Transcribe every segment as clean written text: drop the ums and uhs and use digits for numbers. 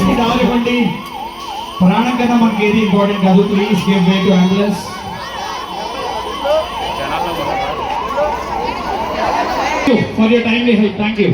కి దారివ్వండి. ప్రాణం కన్నా మనకి ఏది ఇంపార్టెంట్ కాదు. Please give way to ambulance. For your timely help. Thank you.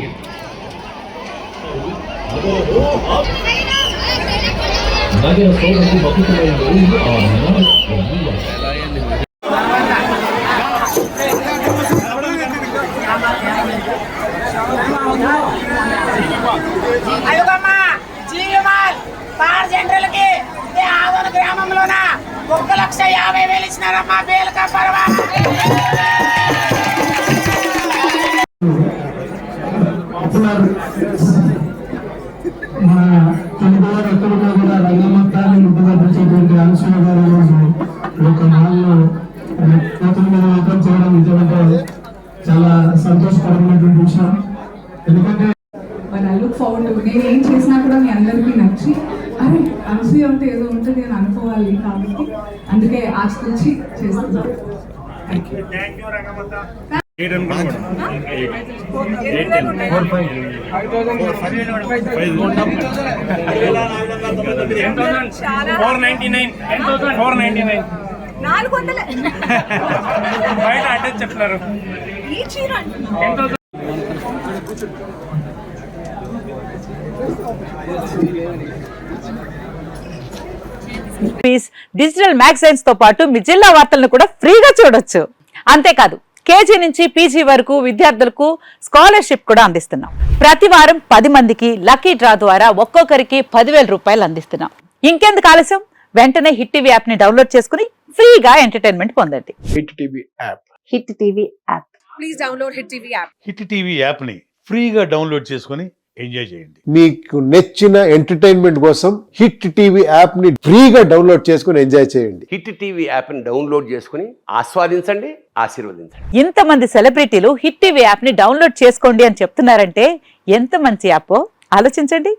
గ్రామంలోన 1,50,000 ఇచ్చినారమ్మా బేలుక పర్వా. మన తెలుగువారు ఎక్కడున్నా కూడా రంగమత్తాన్ని ముద్దుపరిచేటువంటి అనుసూయ గారు ఈరోజు ఒక మాల్లో కోతుల మీద మాత్రం చేయడం నిజంగా చాలా సంతోషకరమైనటువంటి విషయం. ఎందుకంటే but I look forward to నేను ఏం చేసినా కూడా మీ అందరికీ నచ్చి అరే అనసూయ అంటే ఏదో ఉంటుంది అని అనుకోవాలి కాబట్టి అందుకే ఆశించి చేస్తున్నాను. చెప్తున్నారు డిజిటల్ మ్యాగజైన్స్ తో పాటు మీ జిల్లా వార్తలను కూడా ఫ్రీగా చూడొచ్చు. అంతేకాదు కేజీ నుంచి పీజీ వరకు విద్యార్థులకు స్కాలర్షిప్ కూడా అందిస్తున్నాం. ప్రతి వారం 10 మందికి లక్కీ డ్రా ద్వారా ఒక్కొక్కరికి 10,000 రూపాయలు అందిస్తున్నాం. ఇంకెందుకు ఆలస్యం, వెంటనే హిట్ టీవీ యాప్ ని డౌన్లోడ్ చేసుకుని ఫ్రీగా ఎంటర్టైన్మెంట్ పొందండి. Hit TV app. Hit TV app. Please download hit TV app. Hit TV app ని ఫ్రీగా డౌన్లోడ్ చేసుకుని ఎంజాయ్ చేయండి. మీకు నచ్చిన ఎంటర్టైన్మెంట్ కోసం హిట్ టీవీ యాప్ ని ఫ్రీగా డౌన్లోడ్ చేసుకుని ఎంజాయ్ చేయండి. హిట్ టీవీ యాప్ ని డౌన్లోడ్ చేసుకుని ఆస్వాదించండి, ఆశీర్వదించండి. ఇంతమంది సెలబ్రిటీలు హిట్ టీవీ యాప్ ని డౌన్లోడ్ చేసుకోండి అని చెప్తున్నారంటే ఎంత మంచి యాప్ ఆలోచించండి.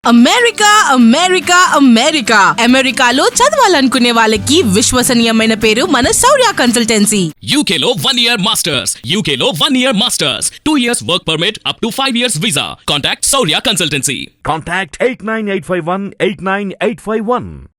అమెరికా అమెరికా అమెరికా అమెరికాలో చదవాలనుకునే వాళ్ళకి విశ్వసనీయమైన పేరు మన శౌర్య కన్సల్టెన్సీ. UK లో 1 year masters, UK లో 1 year masters, 2 years work permit up to 5 years visa. Contact Saurya Consultancy. Contact 89851 89851.